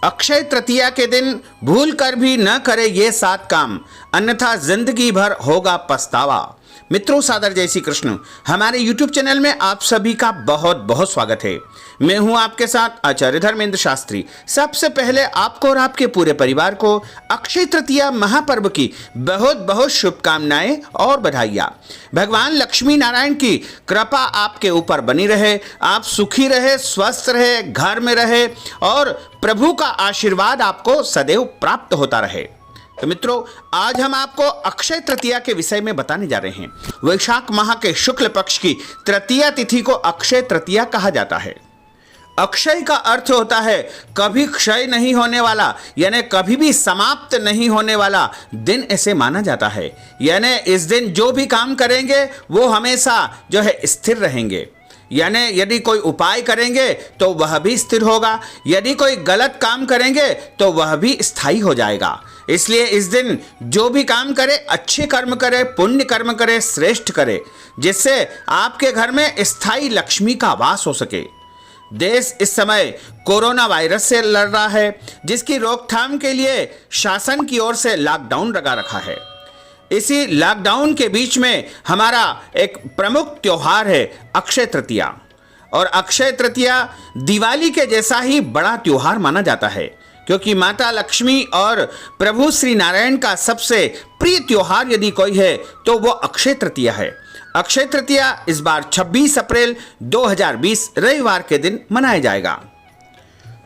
अक्षय तृतीया के दिन भूल कर भी न करे ये 7 काम, अन्यथा जिंदगी भर होगा पछतावा। मित्रों, सादर जय श्री कृष्ण। हमारे YouTube चैनल में आप सभी का बहुत बहुत स्वागत है। मैं हूं आपके साथ आचार्य धर्मेंद्र शास्त्री। सबसे पहले आपको और आपके पूरे परिवार को अक्षय तृतीया महापर्व की बहुत बहुत शुभकामनाएं और बधाइयां। भगवान लक्ष्मी नारायण की कृपा आपके ऊपर बनी रहे, आप सुखी रहे, स्वस्थ रहे, घर में रहे और प्रभु का आशीर्वाद आपको सदैव प्राप्त होता रहे। तो मित्रों, आज हम आपको अक्षय तृतीया के विषय में बताने जा रहे हैं। वैशाख माह के शुक्ल पक्ष की तृतीया तिथि को अक्षय तृतीया कहा जाता है। अक्षय का अर्थ होता है कभी क्षय नहीं होने वाला, यानी कभी भी समाप्त नहीं होने वाला दिन ऐसे माना जाता है। यानी इस दिन जो भी काम करेंगे वो हमेशा जो है स्थिर रहेंगे। यानी यदि कोई उपाय करेंगे तो वह भी स्थिर होगा, यदि कोई गलत काम करेंगे तो वह भी स्थायी हो जाएगा। इसलिए इस दिन जो भी काम करे, अच्छे कर्म करे, पुण्य कर्म करे, श्रेष्ठ करे, जिससे आपके घर में स्थायी लक्ष्मी का वास हो सके। देश इस समय कोरोना वायरस से लड़ रहा है, जिसकी रोकथाम के लिए शासन की ओर से लॉकडाउन लगा रखा है। इसी लॉकडाउन के बीच में हमारा एक प्रमुख त्योहार है अक्षय तृतीया, और अक्षय तृतीया दिवाली के जैसा ही बड़ा त्योहार माना जाता है, क्योंकि माता लक्ष्मी और प्रभु श्री नारायण का सबसे प्रिय त्योहार यदि कोई है तो वो अक्षय तृतीया है। अक्षय तृतीया इस बार 26 अप्रैल 2020 रविवार के दिन मनाया जाएगा।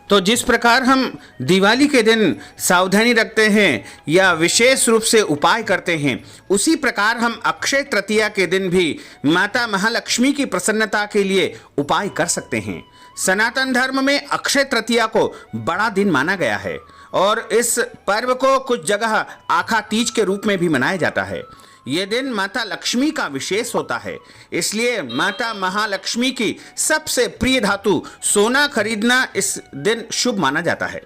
तो जिस प्रकार हम दिवाली के दिन सावधानी रखते हैं या विशेष रूप से उपाय करते हैं, उसी प्रकार हम अक्षय तृतीया के दिन भी माता महालक्ष्मी की प्रसन्नता के लिए उपाय कर सकते हैं। सनातन धर्म में अक्षय तृतीया को बड़ा दिन माना गया है और इस पर्व को कुछ जगह आखा तीज के रूप में भी मनाया जाता है। ये दिन माता लक्ष्मी का विशेष होता है, इसलिए माता महालक्ष्मी की सबसे प्रिय धातु सोना खरीदना इस दिन शुभ माना जाता है।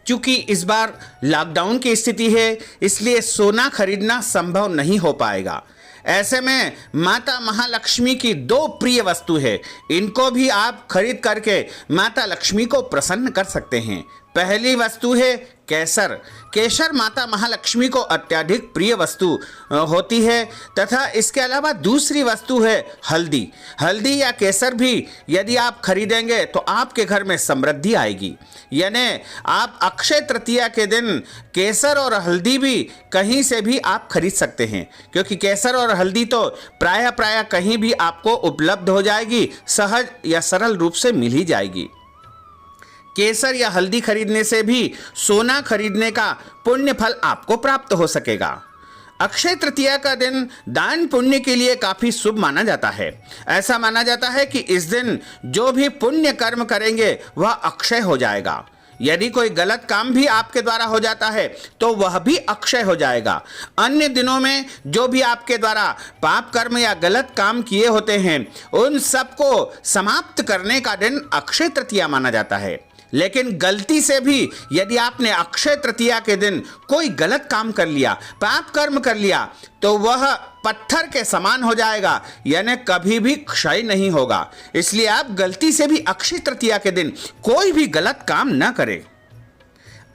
क्योंकि इस बार लॉकडाउन की स्थिति है, इसलिए सोना खरीदना संभव नहीं हो पाएगा। ऐसे में माता महालक्ष्मी की 2 प्रिय वस्तु है, इनको भी आप खरीद करके माता लक्ष्मी को प्रसन्न कर सकते हैं। पहली वस्तु है केसर। केसर माता महालक्ष्मी को अत्यधिक प्रिय वस्तु होती है, तथा इसके अलावा दूसरी वस्तु है हल्दी। हल्दी या केसर भी यदि आप खरीदेंगे तो आपके घर में समृद्धि आएगी। यानी आप अक्षय तृतीया के दिन केसर और हल्दी भी कहीं से भी आप खरीद सकते हैं, क्योंकि केसर और हल्दी तो प्रायः कहीं भी आपको उपलब्ध हो जाएगी, सहज या सरल रूप से मिल ही जाएगी। केसर या हल्दी खरीदने से भी सोना खरीदने का पुण्य फल आपको प्राप्त हो सकेगा। अक्षय तृतीया का दिन दान पुण्य के लिए काफी शुभ माना जाता है। ऐसा माना जाता है कि इस दिन जो भी पुण्य कर्म करेंगे वह अक्षय हो जाएगा। यदि कोई गलत काम भी आपके द्वारा हो जाता है तो वह भी अक्षय हो जाएगा। अन्य दिनों में जो भी आपके द्वारा पाप कर्म या गलत काम किए होते हैं, उन सबको समाप्त करने का दिन अक्षय तृतीया माना जाता है। लेकिन गलती से भी यदि आपने अक्षय तृतीया के दिन कोई गलत काम कर लिया, पाप कर्म कर लिया, तो वह पत्थर के समान हो जाएगा, यानी कभी भी क्षय नहीं होगा। इसलिए आप गलती से भी अक्षय तृतीया के दिन कोई भी गलत काम न करें।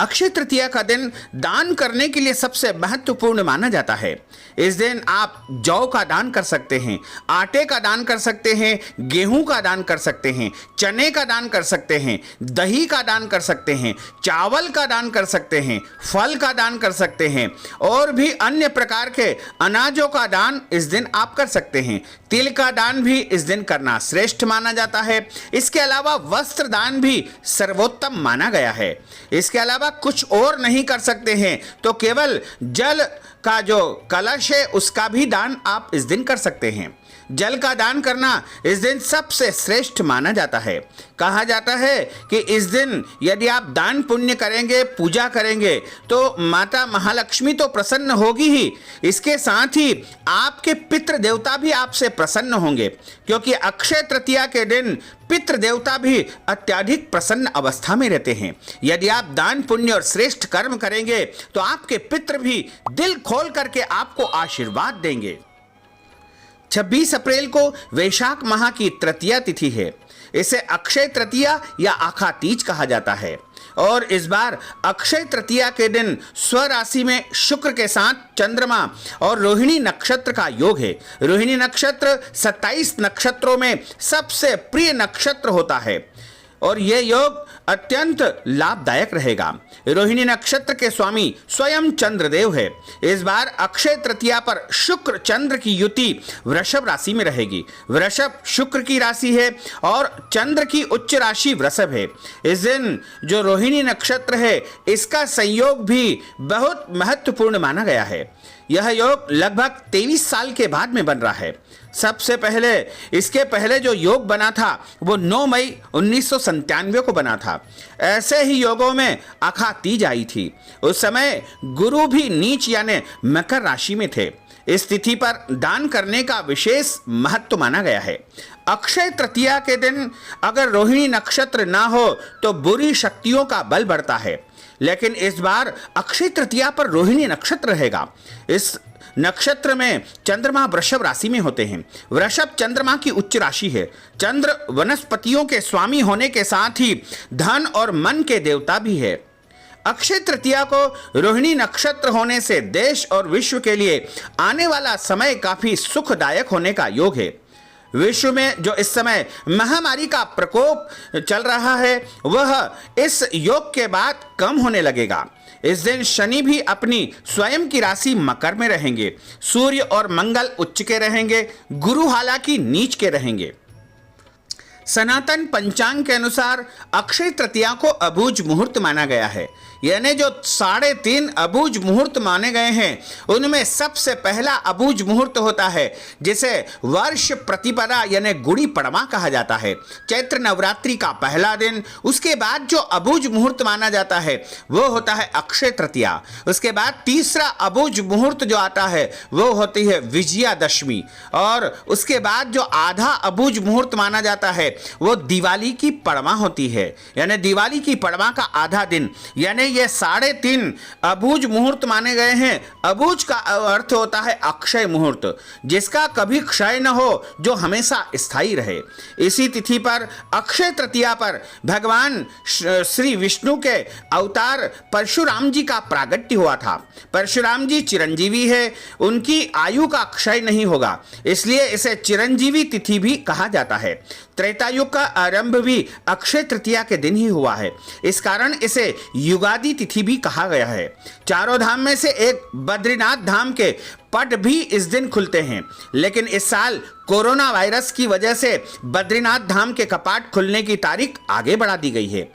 अक्षय तृतीया का दिन दान करने के लिए सबसे महत्वपूर्ण माना जाता है। इस दिन आप जौ का दान कर सकते हैं, आटे का दान कर सकते हैं, गेहूं का दान कर सकते हैं, चने का दान कर सकते हैं, दही का दान कर सकते हैं, चावल का दान कर सकते हैं, फल का दान कर सकते हैं, और भी अन्य प्रकार के अनाजों का दान इस दिन आप कर सकते हैं। तिल का दान भी इस दिन करना श्रेष्ठ माना जाता है। इसके अलावा वस्त्र दान भी सर्वोत्तम माना गया है। इसके अलावा कुछ और नहीं कर सकते हैं तो केवल जल का जो कलश है उसका भी दान आप इस दिन कर सकते हैं। जल का दान करना इस दिन सबसे श्रेष्ठ माना जाता है। कहा जाता है कि इस दिन यदि आप दान पुण्य करेंगे, पूजा करेंगे, तो माता महालक्ष्मी तो प्रसन्न होगी ही, इसके साथ ही आपके पितृ देवता भी आपसे प्रसन्न होंगे, क्योंकि अक्षय तृतीया के दिन पितृ देवता भी अत्यधिक प्रसन्न अवस्था में रहते हैं। यदि आप दान पुण्य और श्रेष्ठ कर्म करेंगे तो आपके पितृ भी दिल खोल करके आपको आशीर्वाद देंगे। 26 अप्रैल को वैशाख माह की तृतीया तिथि है। इसे अक्षय तृतीया या आखा तीज कहा जाता है। और इस बार अक्षय तृतीया के दिन स्वराशि में शुक्र के साथ चंद्रमा और रोहिणी नक्षत्र का योग है। रोहिणी नक्षत्र 27 नक्षत्रों में सबसे प्रिय नक्षत्र होता है और यह योग अत्यंत लाभदायक रहेगा। रोहिणी नक्षत्र के स्वामी स्वयं चंद्रदेव है। इस बार अक्षय तृतीया पर शुक्र चंद्र की युति वृषभ राशि में रहेगी। वृषभ शुक्र की राशि है और चंद्र की उच्च राशि वृषभ है। इस दिन जो रोहिणी नक्षत्र है इसका संयोग भी बहुत महत्वपूर्ण माना गया है। यह योग लगभग 23 साल के बाद में बन रहा है। सबसे पहले इसके पहले जो योग बना था वो 9 मई 1997 को बना था। ऐसे ही योगों में अखा तीज आई थी। उस समय गुरु भी नीच यानी मकर राशि में थे। इस तिथि पर दान करने का विशेष महत्व माना गया है। अक्षय तृतीया के दिन अगर रोहिणी नक्षत्र ना हो तो बुरी शक्तियों का बल बढ़ता है, लेकिन इस बार अक्षय तृतीया पर रोहिणी नक्षत्र रहेगा। इस नक्षत्र में चंद्रमा वृषभ राशि में होते हैं। वृषभ चंद्रमा की उच्च राशि है। चंद्र वनस्पतियों के स्वामी होने के साथ ही धन और मन के देवता भी है। अक्षय तृतीया को रोहिणी नक्षत्र होने से देश और विश्व के लिए आने वाला समय काफी सुखदायक होने का योग है। विश्व में जो इस समय महामारी का प्रकोप चल रहा है वह इस योग के बाद कम होने लगेगा। इस दिन शनि भी अपनी स्वयं की राशि मकर में रहेंगे। सूर्य और मंगल उच्च के रहेंगे। गुरु हालांकि नीच के रहेंगे। सनातन पंचांग के अनुसार अक्षय तृतीया को अबूझ मुहूर्त माना गया है। यानी जो 3.5 अबूझ मुहूर्त माने गए हैं उनमें सबसे पहला अबूझ मुहूर्त होता है जिसे वर्ष प्रतिपदा यानी गुड़ी पड़वा कहा जाता है। चैत्र नवरात्रि का पहला दिन। उसके बाद जो अबूझ मुहूर्त माना जाता है वो होता है अक्षय तृतीया। उसके बाद तीसरा अबूझ मुहूर्त जो आता है वो होती है विजयादशमी। और उसके बाद जो आधा अबूझ मुहूर्त माना जाता है वो दिवाली की पड़वा होती है। यानी दिवाली की पड़वा का आधा दिन, यानी ये 3.5 अबूझ मुहूर्त माने गए हैं। अबूझ का अर्थ होता है अक्षय मुहूर्त, जिसका कभी क्षय न हो, जो हमेशा स्थायी रहे। इसी तिथि पर अक्षय तृतीया पर भगवान श्री विष्णु के अवतार परशुराम जी का प्रागट्य हुआ था। परशुराम जी चिरंजीवी है, उनकी आयु का क्षय नहीं होगा, इसलिए इसे चिरंजीवी तिथि भी कहा जाता है। त्रेता युग का आरंभ भी अक्षय तृतीया के दिन ही हुआ है। इस कारण इसे युगादि तिथि भी कहा गया है। चारों धाम में से एक बद्रीनाथ धाम के पट भी इस दिन खुलते हैं, लेकिन इस साल कोरोना वायरस की वजह से बद्रीनाथ धाम के कपाट खुलने की तारीख आगे बढ़ा दी गई है।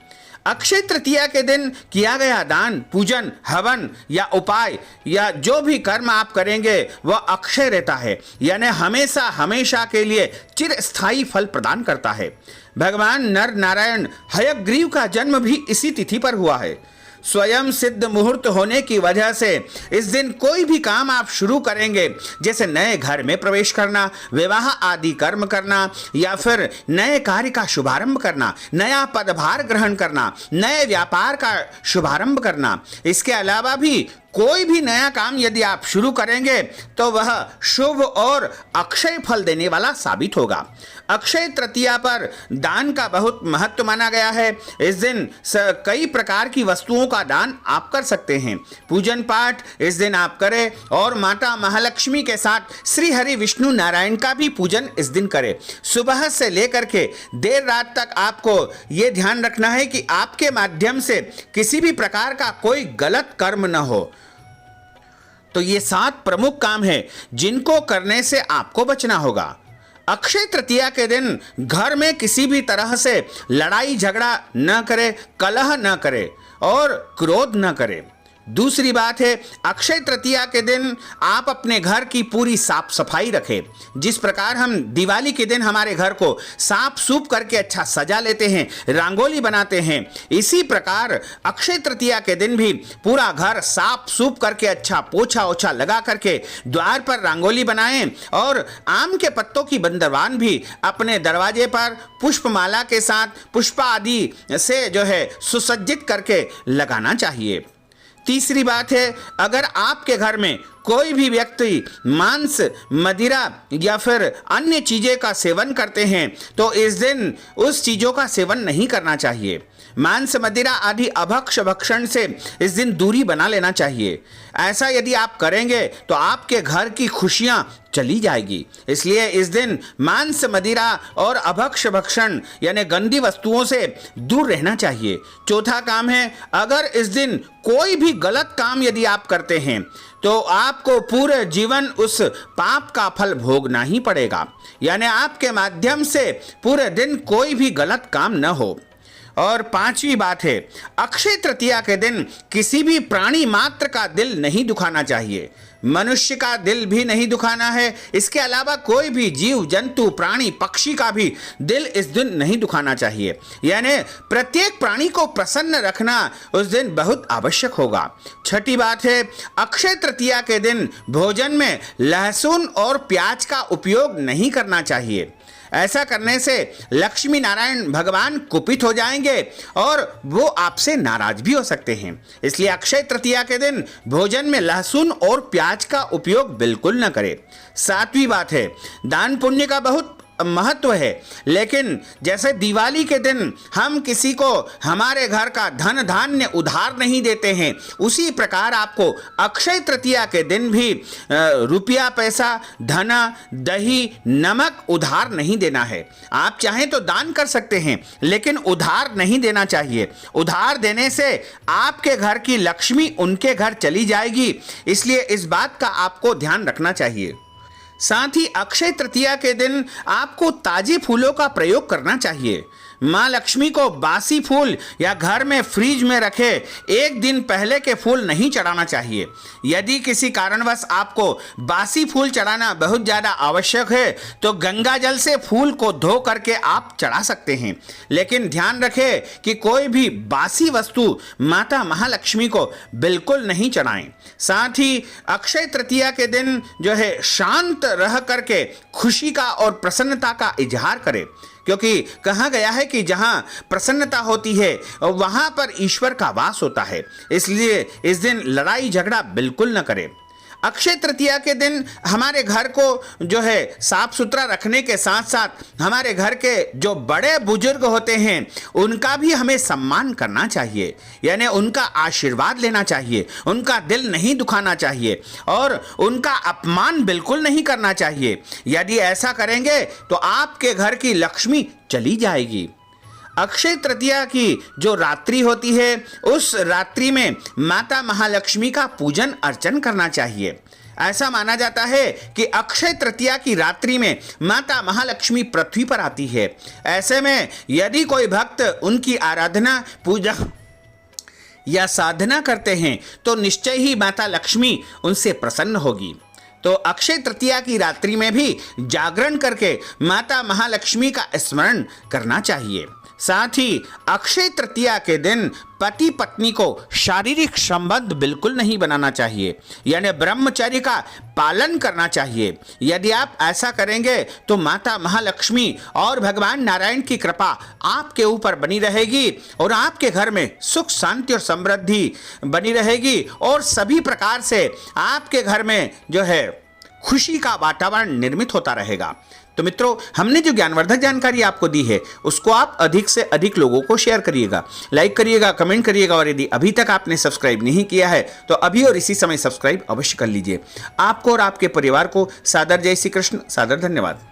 अक्षय तृतीया के दिन किया गया दान, पूजन, हवन या उपाय या जो भी कर्म आप करेंगे वह अक्षय रहता है, यानी हमेशा हमेशा के लिए चिरस्थायी फल प्रदान करता है। भगवान नर नारायण हयग्रीव का जन्म भी इसी तिथि पर हुआ है। स्वयं सिद्ध मुहूर्त होने की वजह से इस दिन कोई भी काम आप शुरू करेंगे, जैसे नए घर में प्रवेश करना, विवाह आदि कर्म करना या फिर नए कार्य का शुभारंभ करना, नया पदभार ग्रहण करना, नए व्यापार का शुभारंभ करना, इसके अलावा भी कोई भी नया काम यदि आप शुरू करेंगे तो वह शुभ और अक्षय फल देने वाला साबित होगा। अक्षय तृतीया पर दान का बहुत महत्व माना गया है। इस दिन कई प्रकार की वस्तुओं का दान आप कर सकते हैं। पूजन पाठ इस दिन आप करें और माता महालक्ष्मी के साथ श्री हरि विष्णु नारायण का भी पूजन इस दिन करें। सुबह से लेकर के देर रात तक आपको ये ध्यान रखना है कि आपके माध्यम से किसी भी प्रकार का कोई गलत कर्म न हो। तो ये 7 प्रमुख काम हैं जिनको करने से आपको बचना होगा। अक्षय तृतीया के दिन घर में किसी भी तरह से लड़ाई झगड़ा न करें, कलह न करें और क्रोध न करें। दूसरी बात है, अक्षय तृतीया के दिन आप अपने घर की पूरी साफ सफाई रखें। जिस प्रकार हम दिवाली के दिन हमारे घर को साफ सूफ करके अच्छा सजा लेते हैं, रंगोली बनाते हैं, इसी प्रकार अक्षय तृतीया के दिन भी पूरा घर साफ सूफ करके अच्छा पोछा ओछा लगा करके द्वार पर रंगोली बनाएं और आम के पत्तों की बंदरवान भी अपने दरवाजे पर पुष्पमाला के साथ पुष्प आदि से जो है सुसज्जित करके लगाना चाहिए। तीसरी बात है, अगर आपके घर में कोई भी व्यक्ति मांस, मदिरा या फिर अन्य चीज़ें का सेवन करते हैं तो इस दिन उस चीज़ों का सेवन नहीं करना चाहिए। मांस मदिरा आदि अभक्ष्य भक्षण से इस दिन दूरी बना लेना चाहिए। ऐसा यदि आप करेंगे तो आपके घर की खुशियां चली जाएगी। इसलिए इस दिन मांस मदिरा और अभक्ष्य भक्षण यानी गंदी वस्तुओं से दूर रहना चाहिए। चौथा काम है, अगर इस दिन कोई भी गलत काम यदि आप करते हैं तो आपको पूरे जीवन उस पाप का फल भोगना ही पड़ेगा। यानी आपके माध्यम से पूरे दिन कोई भी गलत काम न हो। और पांचवी बात है, अक्षय तृतीया के दिन किसी भी प्राणी मात्र का दिल नहीं दुखाना चाहिए। मनुष्य का दिल भी नहीं दुखाना है, इसके अलावा कोई भी जीव जंतु प्राणी पक्षी का भी दिल इस दिन नहीं दुखाना चाहिए। यानी प्रत्येक प्राणी को प्रसन्न रखना उस दिन बहुत आवश्यक होगा। छठी बात है, अक्षय तृतीया के दिन भोजन में लहसुन और प्याज का उपयोग नहीं करना चाहिए। ऐसा करने से लक्ष्मी नारायण भगवान कुपित हो जाएंगे और वो आपसे नाराज भी हो सकते हैं। इसलिए अक्षय तृतीया के दिन भोजन में लहसुन और प्याज का उपयोग बिल्कुल न करें। सातवीं बात है, दान पुण्य का बहुत महत्व है, लेकिन जैसे दिवाली के दिन हम किसी को हमारे घर का धन धान्य उधार नहीं देते हैं, उसी प्रकार आपको अक्षय तृतीया के दिन भी रुपया पैसा धन दही नमक उधार नहीं देना है। आप चाहें तो दान कर सकते हैं, लेकिन उधार नहीं देना चाहिए। उधार देने से आपके घर की लक्ष्मी उनके घर चली जाएगी, इसलिए इस बात का आपको ध्यान रखना चाहिए। साथ ही अक्षय तृतीया के दिन आपको ताजे फूलों का प्रयोग करना चाहिए। माँ लक्ष्मी को बासी फूल या घर में फ्रिज में रखे एक दिन पहले के फूल नहीं चढ़ाना चाहिए। यदि किसी कारणवश आपको बासी फूल चढ़ाना बहुत ज़्यादा आवश्यक है तो गंगा जल से फूल को धो करके आप चढ़ा सकते हैं, लेकिन ध्यान रखें कि कोई भी बासी वस्तु माता महालक्ष्मी को बिल्कुल नहीं चढ़ाएं। साथ ही अक्षय तृतीया के दिन जो है शांत रह करके खुशी का और प्रसन्नता का इजहार करें, क्योंकि कहा गया है कि जहां प्रसन्नता होती है वहां पर ईश्वर का वास होता है। इसलिए इस दिन लड़ाई झगड़ा बिल्कुल न करें। अक्षय तृतीया के दिन हमारे घर को जो है साफ सुथरा रखने के साथ साथ हमारे घर के जो बड़े बुजुर्ग होते हैं उनका भी हमें सम्मान करना चाहिए। यानी उनका आशीर्वाद लेना चाहिए, उनका दिल नहीं दुखाना चाहिए और उनका अपमान बिल्कुल नहीं करना चाहिए। यदि ऐसा करेंगे तो आपके घर की लक्ष्मी चली जाएगी। अक्षय तृतीया की जो रात्रि होती है उस रात्रि में माता महालक्ष्मी का पूजन अर्चन करना चाहिए। ऐसा माना जाता है कि अक्षय तृतीया की रात्रि में माता महालक्ष्मी पृथ्वी पर आती है। ऐसे में यदि कोई भक्त उनकी आराधना पूजा या साधना करते हैं तो निश्चय ही माता लक्ष्मी उनसे प्रसन्न होगी। तो अक्षय तृतीया की रात्रि में भी जागरण करके माता महालक्ष्मी का स्मरण करना चाहिए। साथ ही अक्षय तृतीया के दिन पति पत्नी को शारीरिक संबंध बिल्कुल नहीं बनाना चाहिए, यानी ब्रह्मचर्य का पालन करना चाहिए। यदि आप ऐसा करेंगे तो माता महालक्ष्मी और भगवान नारायण की कृपा आपके ऊपर बनी रहेगी और आपके घर में सुख शांति और समृद्धि बनी रहेगी और सभी प्रकार से आपके घर में जो है खुशी का वातावरण निर्मित होता रहेगा। तो मित्रों, हमने जो ज्ञानवर्धक जानकारी आपको दी है उसको आप अधिक से अधिक लोगों को शेयर करिएगा, लाइक करिएगा, कमेंट करिएगा और यदि अभी तक आपने सब्सक्राइब नहीं किया है तो अभी और इसी समय सब्सक्राइब अवश्य कर लीजिए। आपको और आपके परिवार को सादर जय श्री कृष्ण, सादर धन्यवाद।